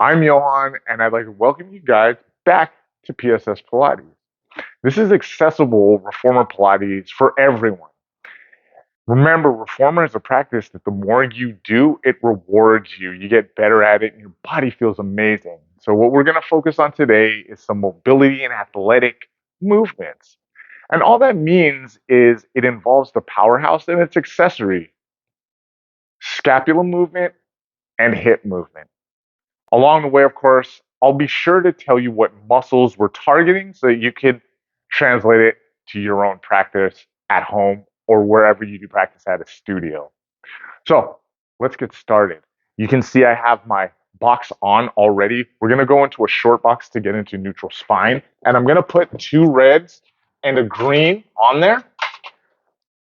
I'm Johan, and I'd like to welcome you guys back to PSS Pilates. This is accessible reformer Pilates for everyone. Remember, reformer is a practice that the more you do, it rewards you. You get better at it, and your body feels amazing. So, what we're going to focus on today is some mobility and athletic movements. And all that means is it involves the powerhouse and its accessory, scapula movement and hip movement. Along the way, of course, I'll be sure to tell you what muscles we're targeting so that you can translate it to your own practice at home or wherever you do practice at a studio. So let's get started. You can see I have my box on already. We're going to go into a short box to get into neutral spine. And I'm going to put 2 reds and a green on there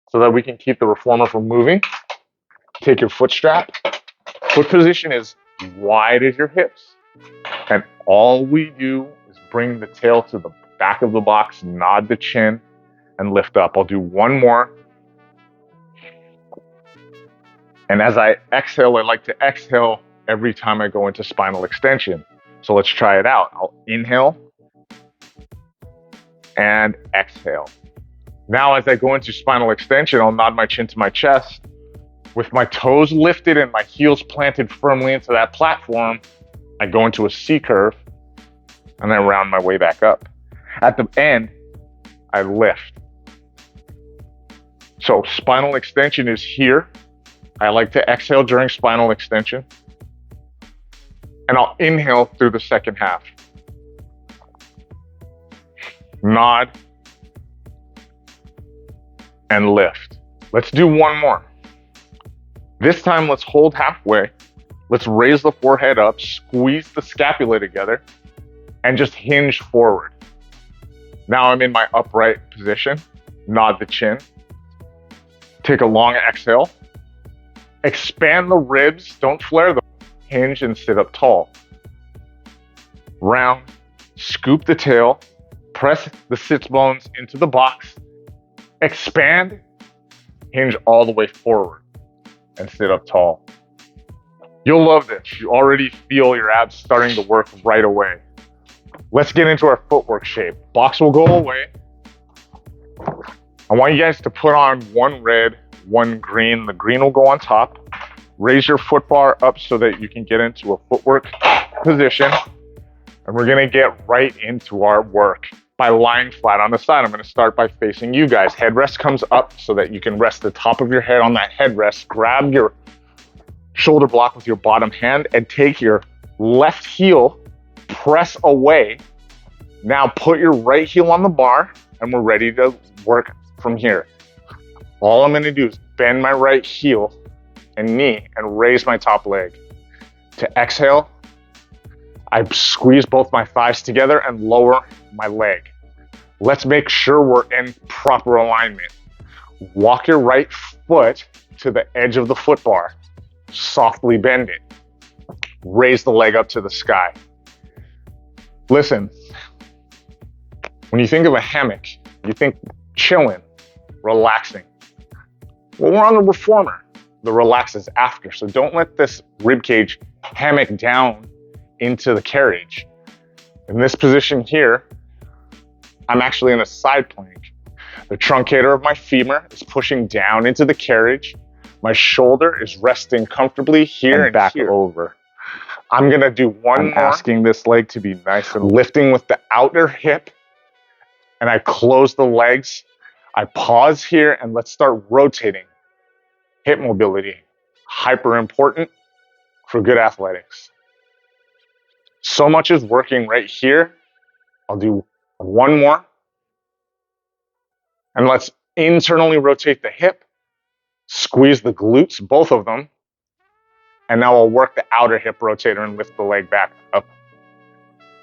so that we can keep the reformer from moving. Take your foot strap. Foot position is wide as your hips. And all we do is bring the tail to the back of the box, nod the chin, and lift up. I'll do one more. And as I exhale, I like to exhale every time I go into spinal extension. So let's try it out. I'll inhale and exhale. Now, as I go into spinal extension, I'll nod my chin to my chest. With my toes lifted and my heels planted firmly into that platform, I go into a C curve and then round my way back up. At the end, I lift. So spinal extension is here. I like to exhale during spinal extension. And I'll inhale through the second half. Nod and lift. Let's do one more. This time, let's hold halfway. Let's raise the forehead up, squeeze the scapula together, and just hinge forward. Now I'm in my upright position. Nod the chin. Take a long exhale. Expand the ribs. Don't flare them. Hinge and sit up tall. Round. Scoop the tail. Press the sits bones into the box. Expand. Hinge all the way forward and sit up tall. You'll love this. You already feel your abs starting to work right away. Let's get into our footwork shape. Box will go away. I want you guys to put on 1 red, 1 green. The green will go on top. Raise your foot bar up so that you can get into a footwork position. And we're gonna get right into our work by lying flat on the side. I'm gonna start by facing you guys. Headrest comes up so that you can rest the top of your head on that headrest. Grab your shoulder block with your bottom hand and take your left heel, press away. Now put your right heel on the bar and we're ready to work from here. All I'm going to do is bend my right heel and knee and raise my top leg. To exhale, I squeeze both my thighs together and lower my leg. Let's make sure we're in proper alignment. Walk your right foot to the edge of the foot bar. Softly bend it. Raise the leg up to the sky. Listen, when you think of a hammock, you think chilling, relaxing. Well, we're on the reformer. The relax is after. So don't let this ribcage hammock down into the carriage. In this position here, I'm actually in a side plank. The truncator of my femur is pushing down into the carriage. My shoulder is resting comfortably here and back here. Over. I'm gonna do one more. Asking this leg to be nice and lifting with the outer hip. And I close the legs. I pause here and let's start rotating. Hip mobility, hyper important for good athletics. So much is working right here. I'll do one more. And let's internally rotate the hip. Squeeze the glutes, both of them. And now I'll work the outer hip rotator and lift the leg back up.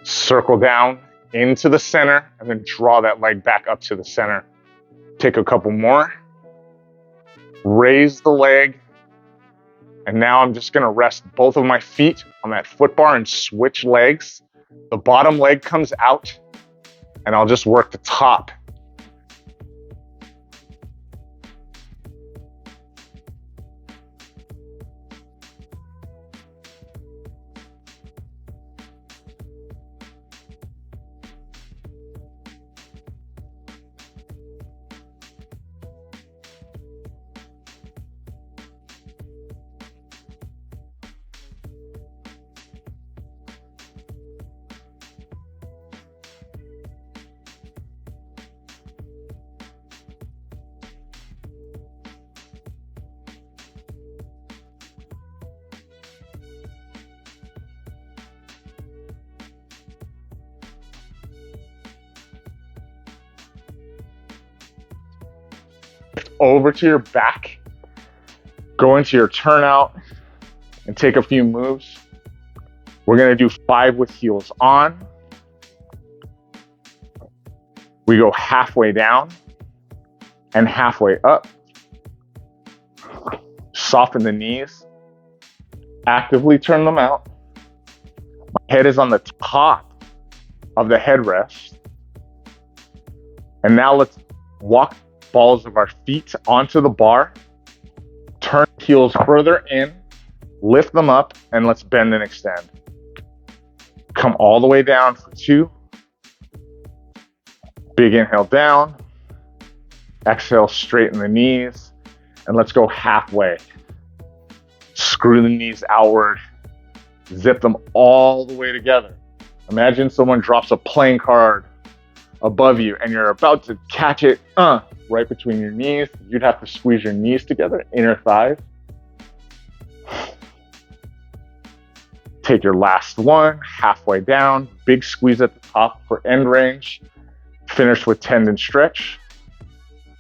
Circle down into the center and then draw that leg back up to the center. Take a couple more. Raise the leg. And now I'm just gonna rest both of my feet on that foot bar and switch legs. The bottom leg comes out and I'll just work the top. over to your back, go into your turnout, and take a few moves. We're gonna do 5 with heels on. We go halfway down and halfway up. Soften the knees. Actively turn them out. My head is on the top of the headrest. And now let's walk balls of our feet onto the bar. Turn heels further in. Lift them up, and let's bend and extend. Come all the way down for 2. Big inhale down. Exhale, straighten the knees. And let's go halfway. Screw the knees outward. Zip them all the way together. Imagine someone drops a playing card above you and you're about to catch it right between your knees. You'd have to squeeze your knees together, inner thighs. Take your last one, halfway down, big squeeze at the top for end range. Finish with tendon stretch.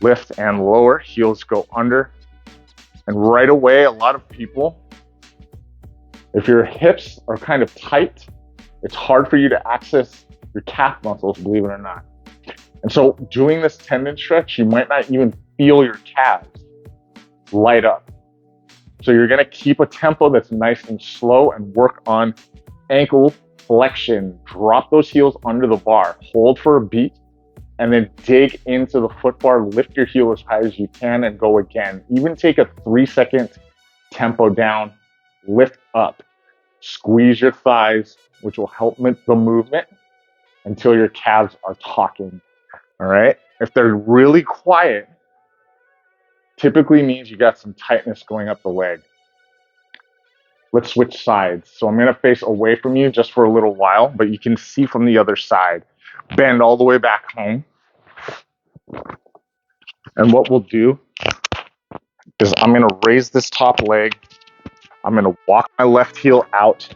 Lift and lower, heels go under. And right away, a lot of people, if your hips are kind of tight, it's hard for you to access your calf muscles, believe it or not. And so doing this tendon stretch, you might not even feel your calves light up. So you're gonna keep a tempo that's nice and slow and work on ankle flexion. Drop those heels under the bar, hold for a beat, and then dig into the foot bar, lift your heel as high as you can and go again. Even take a 3-second tempo down, lift up, squeeze your thighs, which will help with the movement until your calves are talking, all right? If they're really quiet, typically means you got some tightness going up the leg. Let's switch sides. So I'm gonna face away from you just for a little while, but you can see from the other side. Bend all the way back home. And what we'll do is I'm gonna raise this top leg. I'm gonna walk my left heel out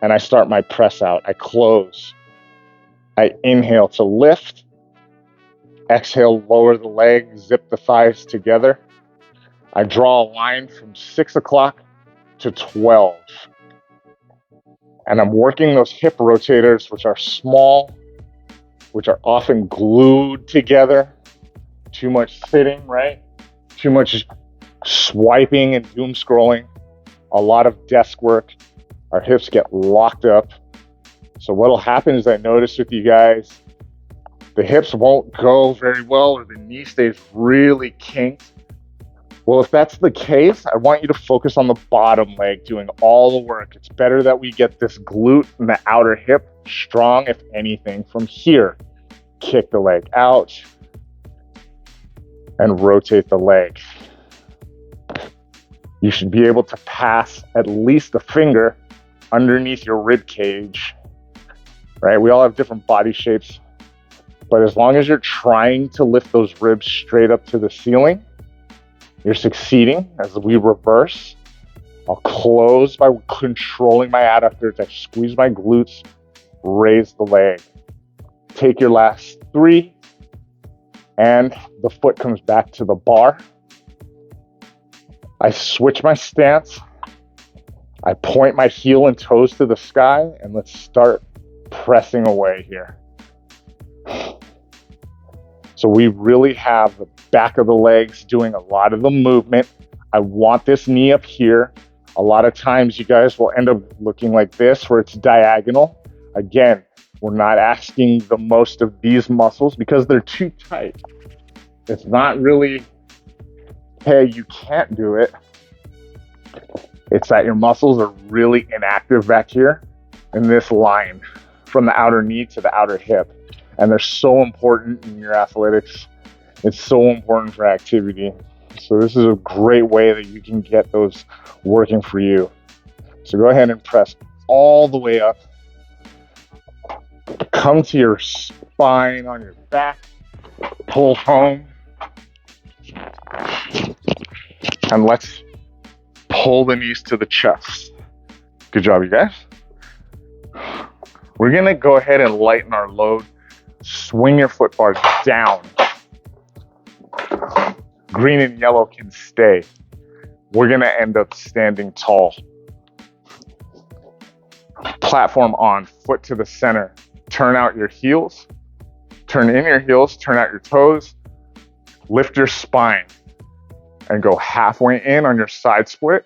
and I start my press out. I close. I inhale to lift. Exhale, lower the leg, zip the thighs together. I draw a line from 6 o'clock to 12. And I'm working those hip rotators, which are small, which are often glued together. Too much sitting, right? Too much swiping and doom scrolling. A lot of desk work. Our hips get locked up. So what'll happen is I notice with you guys, the hips won't go very well or the knee stays really kinked. Well, if that's the case, I want you to focus on the bottom leg doing all the work. It's better that we get this glute and the outer hip strong, if anything. From here, kick the leg out and rotate the leg. You should be able to pass at least a finger underneath your rib cage, right? We all have different body shapes, but as long as you're trying to lift those ribs straight up to the ceiling, you're succeeding. As we reverse, I'll close by controlling my adductors. I squeeze my glutes, raise the leg. Take your last 3, and the foot comes back to the bar. I switch my stance. I point my heel and toes to the sky, and let's start pressing away here. So we really have the back of the legs doing a lot of the movement. I want this knee up here. A lot of times you guys will end up looking like this, where it's diagonal. Again, we're not asking the most of these muscles because they're too tight. It's not really, hey, you can't do it. It's that your muscles are really inactive back here in this line from the outer knee to the outer hip. And they're so important in your athletics. It's so important for activity. So this is a great way that you can get those working for you. So go ahead and press all the way up. Come to your spine on your back. Pull home. And let's pull the knees to the chest. Good job, you guys. We're gonna go ahead and lighten our load. Swing your foot bar down. Green and yellow can stay. We're gonna end up standing tall. Platform on, foot to the center. Turn out your heels. Turn in your heels, turn out your toes. Lift your spine and go halfway in on your side split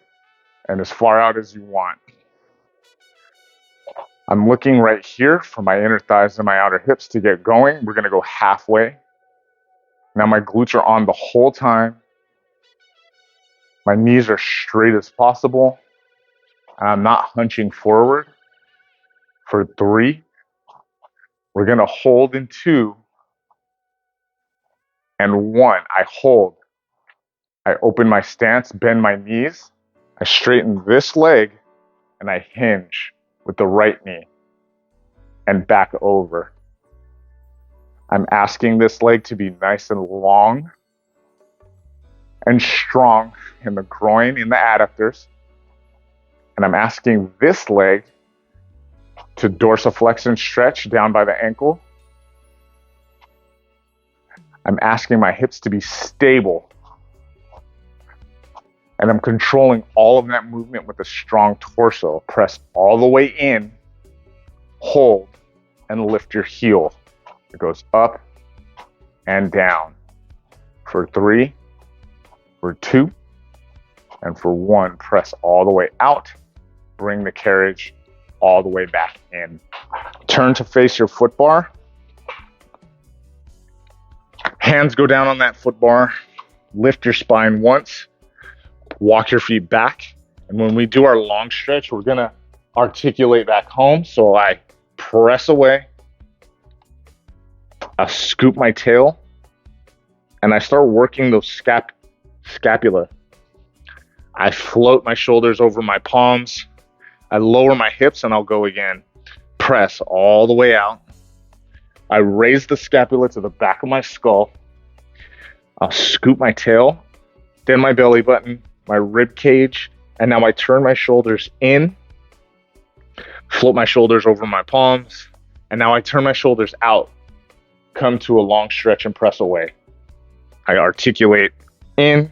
and as far out as you want. I'm looking right here for my inner thighs and my outer hips to get going. We're gonna go halfway. Now my glutes are on the whole time. My knees are straight as possible. I'm not hunching forward. For 3, we're gonna hold in 2, and 1, I hold. I open my stance, bend my knees. I straighten this leg, and I hinge with the right knee and back over. I'm asking this leg to be nice and long and strong in the groin, in the adductors. And I'm asking this leg to dorsiflex and stretch down by the ankle. I'm asking my hips to be stable. And I'm controlling all of that movement with a strong torso. Press all the way in, hold, and lift your heel. It goes up and down. For 3, for 2, and for 1, press all the way out. Bring the carriage all the way back in. Turn to face your foot bar. Hands go down on that foot bar. Lift your spine once. Walk your feet back. And when we do our long stretch, we're gonna articulate back home. So I press away. I scoop my tail. And I start working those scapula. I float my shoulders over my palms. I lower my hips and I'll go again. Press all the way out. I raise the scapula to the back of my skull. I'll scoop my tail, then my belly button, my rib cage, and now I turn my shoulders in, float my shoulders over my palms, and now I turn my shoulders out, come to a long stretch and press away. I articulate in,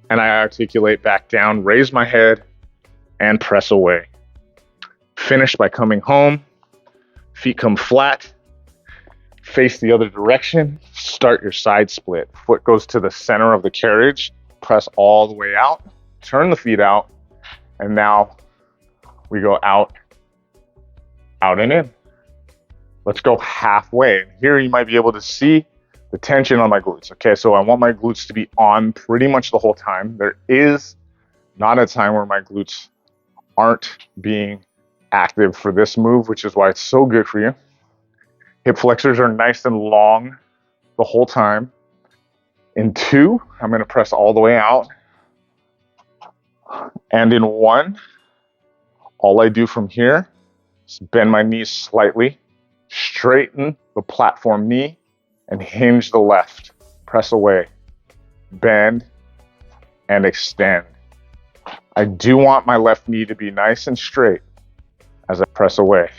and I articulate back down, raise my head, and press away. Finish by coming home, feet come flat, face the other direction, start your side split. Foot goes to the center of the carriage, press all the way out, turn the feet out, and now we go out, out and in. Let's go halfway. Here you might be able to see the tension on my glutes. Okay, so I want my glutes to be on pretty much the whole time. There is not a time where my glutes aren't being active for this move, which is why it's so good for you. Hip flexors are nice and long the whole time. In 2, I'm going to press all the way out. And in 1, all I do from here is bend my knees slightly, straighten the platform knee, and hinge the left. Press away, bend, and extend. I do want my left knee to be nice and straight as I press away.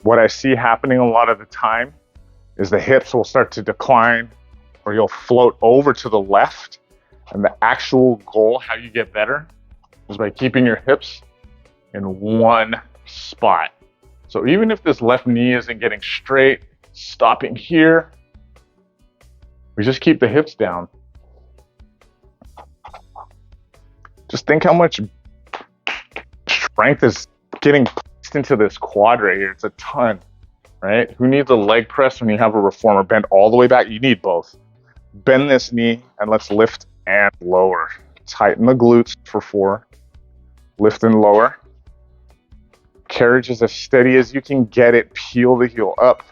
What I see happening a lot of the time is the hips will start to decline, or you'll float over to the left. And the actual goal, how you get better, is by keeping your hips in one spot. So even if this left knee isn't getting straight, stopping here, we just keep the hips down. Just think how much strength is getting placed into this quad right here. It's a ton, right? Who needs a leg press when you have a reformer? Bend all the way back. You need both. Bend this knee and let's lift and lower. Tighten the glutes for 4. Lift and lower. Carriage is as steady as you can get it. Peel the heel up.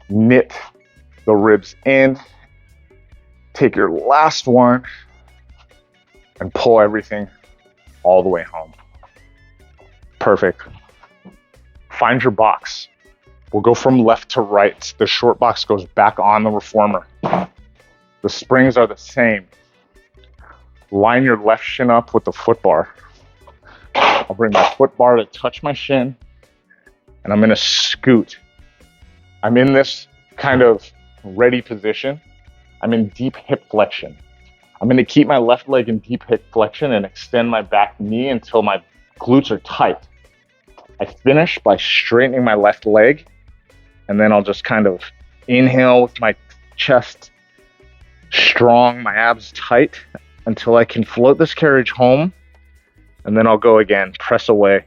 Knit the ribs in. Take your last one and pull everything all the way home. Perfect. Find your box. We'll go from left to right. The short box goes back on the reformer. The springs are the same. Line your left shin up with the foot bar. I'll bring my foot bar to touch my shin and I'm gonna scoot. I'm in this kind of ready position. I'm in deep hip flexion. I'm gonna keep my left leg in deep hip flexion and extend my back knee until my glutes are tight. I finish by straightening my left leg, and then I'll just kind of inhale with my chest strong, my abs tight, until I can float this carriage home, and then I'll go again, press away.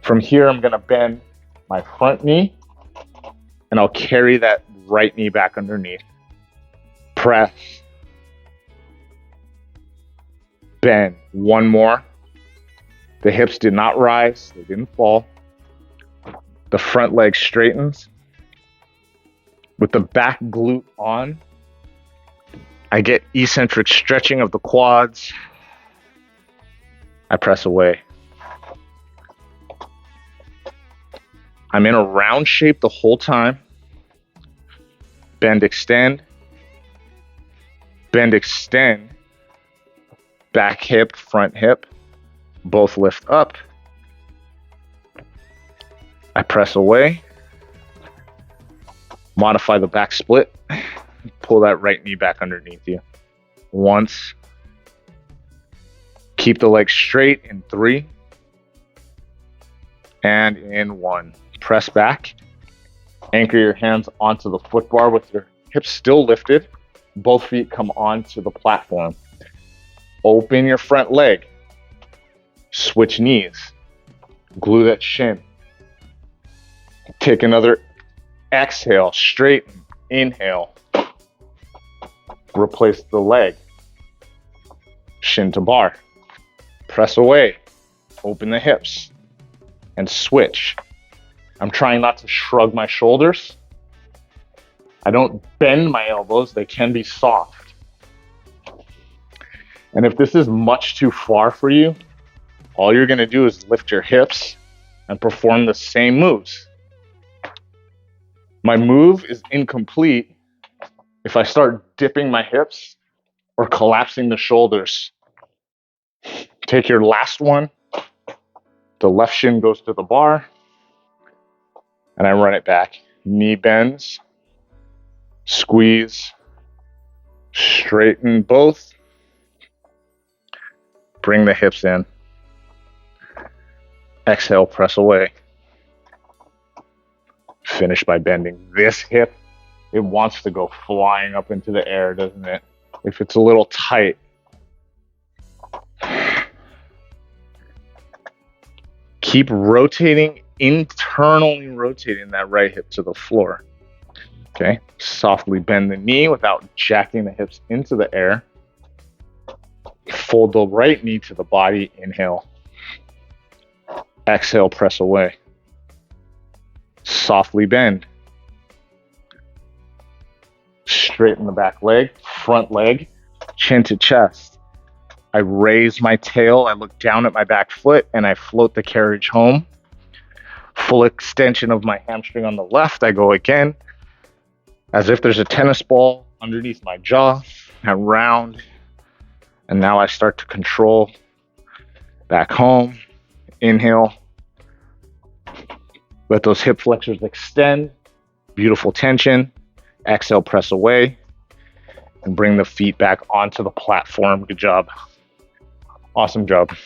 From here, I'm gonna bend my front knee, and I'll carry that right knee back underneath. Press. Bend. One more. The hips did not rise, they didn't fall. The front leg straightens. With the back glute on, I get eccentric stretching of the quads. I press away. I'm in a round shape the whole time. Bend, extend. Bend, extend. Back hip, front hip. Both lift up. I press away. Modify the back split. Pull that right knee back underneath you. Once. Keep the legs straight in 3. And in 1. Press back. Anchor your hands onto the foot bar with your hips still lifted. Both feet come onto the platform. Open your front leg. Switch knees. Glue that shin. Take another exhale. Straighten. Inhale. Replace the leg. Shin to bar. Press away. Open the hips. And switch. I'm trying not to shrug my shoulders. I don't bend my elbows. They can be soft. And if this is much too far for you, all you're going to do is lift your hips and perform the same moves. My move is incomplete if I start dipping my hips or collapsing the shoulders. Take your last one. The left shin goes to the bar, and I run it back. Knee bends, squeeze, straighten both, bring the hips in. Exhale, press away. Finish by bending this hip. It wants to go flying up into the air, doesn't it? If it's a little tight. Keep rotating, internally rotating that right hip to the floor. Okay, softly bend the knee without jacking the hips into the air. Fold the right knee to the body, inhale. Exhale, press away. Softly bend. Straighten the back leg, front leg, chin to chest. I raise my tail, I look down at my back foot, and I float the carriage home. Full extension of my hamstring on the left. I go again, as if there's a tennis ball underneath my jaw. I round, and now I start to control. Back home, inhale. Let those hip flexors extend. Beautiful tension. Exhale, press away, and bring the feet back onto the platform. Good job. Awesome job.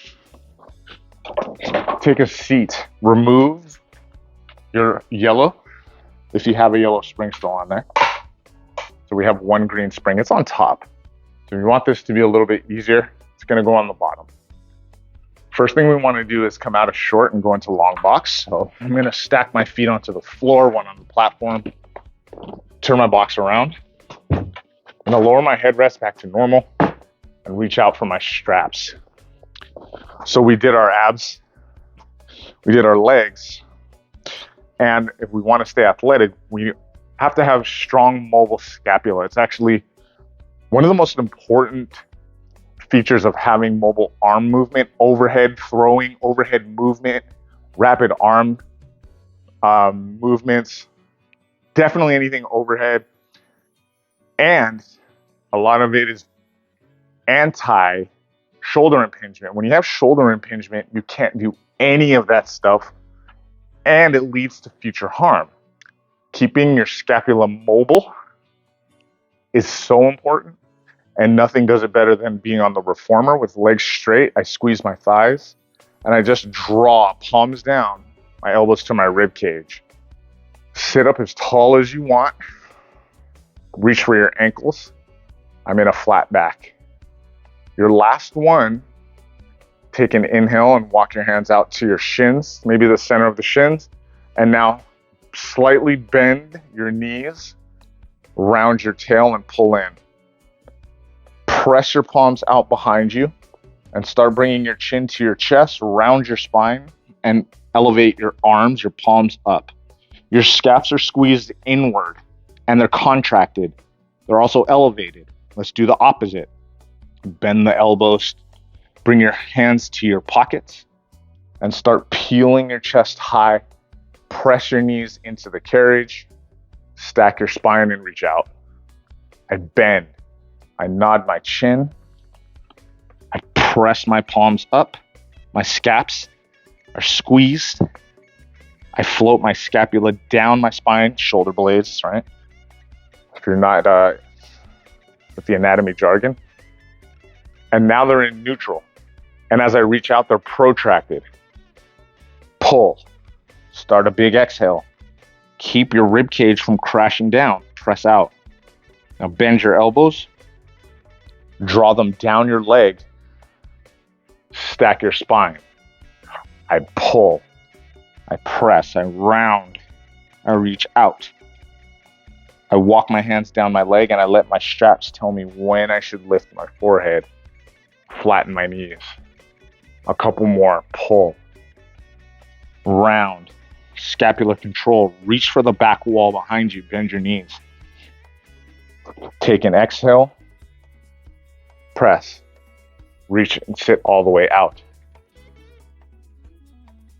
Take a seat. Remove your yellow, if you have a yellow spring still on there. So we have one green spring. It's on top. So if you want this to be a little bit easier, it's going to go on the bottom. First thing we want to do is come out of short and go into long box. So I'm going to stack my feet onto the floor, one on the platform. Turn my box around. I'm going to lower my headrest back to normal and reach out for my straps. So we did our abs, we did our legs, and if we want to stay athletic, we have to have strong mobile scapula. It's actually one of the most important features of having mobile arm movement, overhead throwing, overhead movement, rapid arm movements, definitely anything overhead. And a lot of it is anti-shoulder impingement. When you have shoulder impingement, you can't do any of that stuff and it leads to future harm. Keeping your scapula mobile is so important, and nothing does it better than being on the reformer with legs straight. I squeeze my thighs and I just draw palms down, my elbows to my rib cage. Sit up as tall as you want. Reach for your ankles. I'm in a flat back. Your last one, take an inhale and walk your hands out to your shins, maybe the center of the shins. And now slightly bend your knees, round your tail and pull in. Press your palms out behind you and start bringing your chin to your chest, round your spine and elevate your arms, your palms up. Your scaps are squeezed inward and they're contracted. They're also elevated. Let's do the opposite. Bend the elbows, bring your hands to your pockets and start peeling your chest high. Press your knees into the carriage, stack your spine and reach out. I bend, I nod my chin, I press my palms up, my scaps are squeezed. I float my scapula down my spine, shoulder blades, right? If you're not with the anatomy jargon. And now they're in neutral. And as I reach out, they're protracted. Pull. Start a big exhale. Keep your rib cage from crashing down. Press out. Now bend your elbows. Draw them down your leg. Stack your spine. I pull. I press. I round. I reach out. I walk my hands down my leg and I let my straps tell me when I should lift my forehead. Flatten my knees. A couple more. Pull. Round. Scapular control. Reach for the back wall behind you. Bend your knees. Take an exhale. Press. Reach and sit all the way out.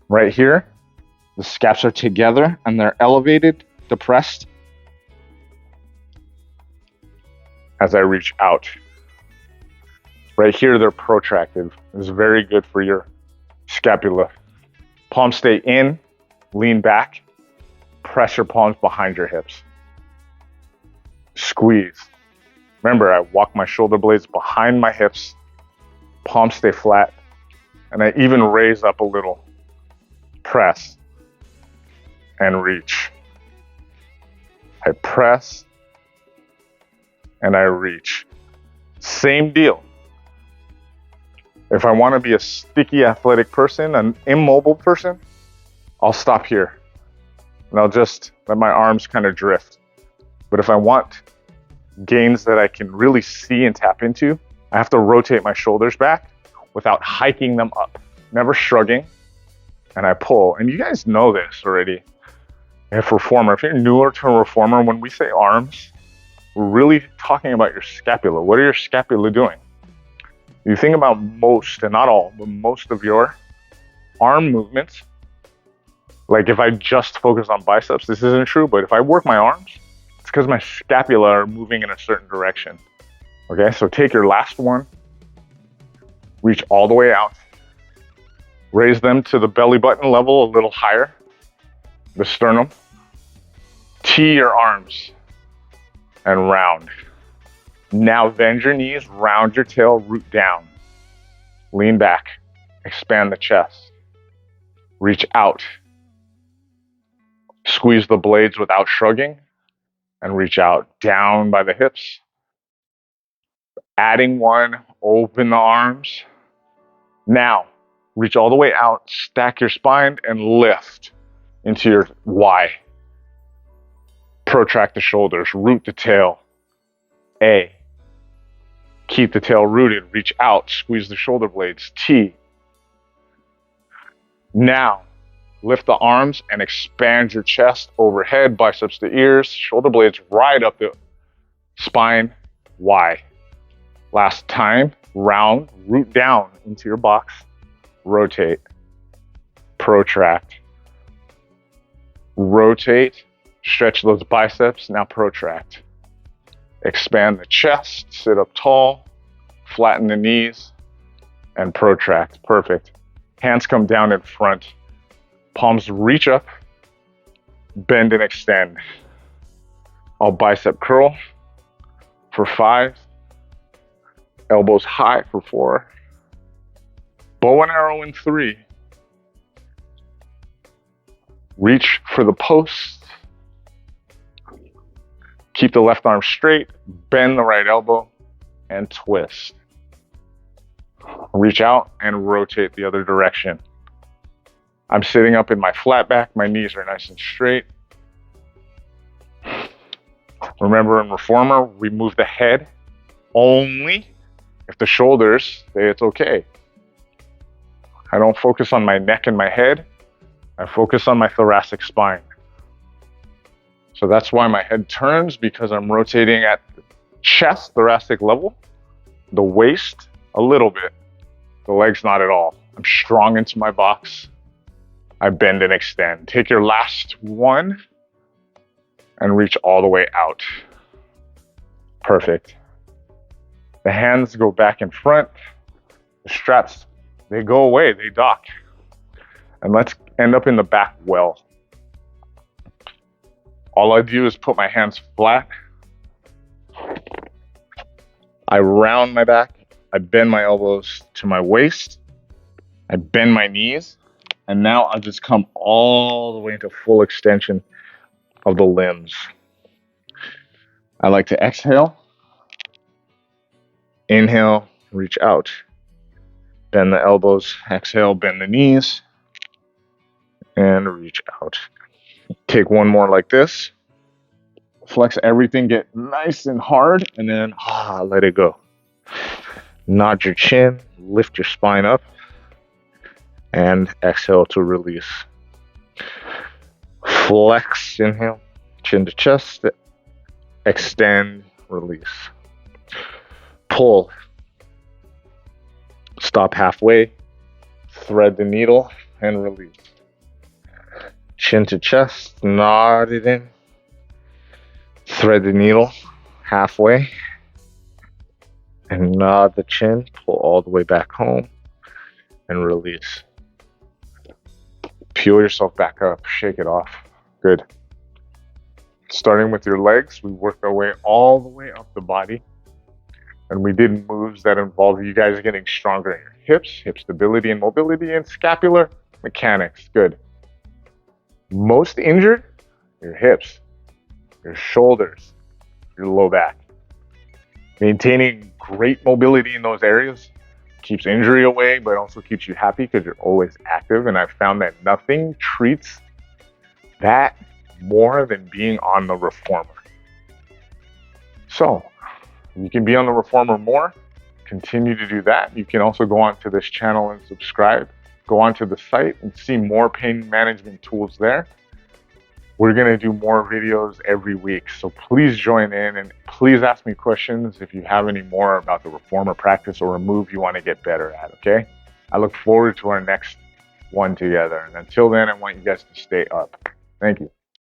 Right here, the scaps are together and they're elevated, depressed. As I reach out. Right here, they're protracted. It's very good for your scapula. Palms stay in, lean back, press your palms behind your hips. Squeeze. Remember, I walk my shoulder blades behind my hips, palms stay flat, and I even raise up a little. Press and reach. I press and I reach. Same deal. If I want to be a sticky athletic person, an immobile person, I'll stop here and I'll just let my arms kind of drift. But if I want gains that I can really see and tap into, I have to rotate my shoulders back without hiking them up, never shrugging. And I pull. And you guys know this already. If you're newer to a reformer, when we say arms, we're really talking about your scapula. What are your scapula doing? You think about most, and not all, but most of your arm movements. Like if I just focus on biceps, this isn't true, but if I work my arms, it's because my scapula are moving in a certain direction. Okay, so take your last one, reach all the way out, raise them to the belly button level a little higher, the sternum, tee your arms, and round. Now bend your knees, round your tail, root down. Lean back, expand the chest. Reach out. Squeeze the blades without shrugging and reach out, down by the hips. Adding one, open the arms. Now, reach all the way out, stack your spine and lift into your Y. Protract the shoulders, root the tail. A. Keep the tail rooted, reach out, squeeze the shoulder blades. T. Now, lift the arms and expand your chest overhead, biceps to ears, shoulder blades right up the spine. Y. Last time, round, root down into your box, rotate, protract, rotate, stretch those biceps, now protract. Expand the chest, sit up tall, flatten the knees, and protract. Perfect. Hands come down in front. Palms reach up bend and extend. I'll bicep curl for 5, elbows high for 4, bow and arrow in 3, reach for the post, keep the left arm straight, bend the right elbow, and twist. Reach out and rotate the other direction. I'm sitting up in my flat back, my knees are nice and straight. Remember, in reformer, we move the head only if the shoulders say it's okay. I don't focus on my neck and my head. I focus on my thoracic spine. So that's why my head turns, because I'm rotating at the chest, thoracic level, the waist a little bit, the legs not at all. I'm strong into my box. I bend and extend. Take your last one and reach all the way out. Perfect. The hands go back in front. The straps, they go away, they dock. And let's end up in the back well. All I do is put my hands flat. I round my back. I bend my elbows to my waist. I bend my knees. And now I'll just come all the way into full extension of the limbs. I like to exhale. Inhale, reach out. Bend the elbows. Exhale, bend the knees. And reach out. Take one more like this. Flex everything, get nice and hard, and then let it go. Nod your chin, lift your spine up, and exhale to release. Flex, inhale, chin to chest, extend, release. Pull. Stop halfway, thread the needle, and release. Chin to chest, nod it in. Thread the needle halfway. And nod the chin, pull all the way back home, and release. Peel yourself back up, shake it off. Good. Starting with your legs, we worked our way all the way up the body. And we did moves that involve you guys getting stronger in your hips, hip stability and mobility, and scapular mechanics. Good. Most injured, your hips, your shoulders, your low back. Maintaining great mobility in those areas keeps injury away, but also keeps you happy because you're always active. And I've found that nothing treats that more than being on the reformer. So you can be on the reformer more, continue to do that. You can also go onto this channel and subscribe. Go onto the site and see more pain management tools there. We're going to do more videos every week. So please join in and please ask me questions if you have any more about the reformer practice or a move you want to get better at, okay? I look forward to our next one together. And until then, I want you guys to stay up. Thank you.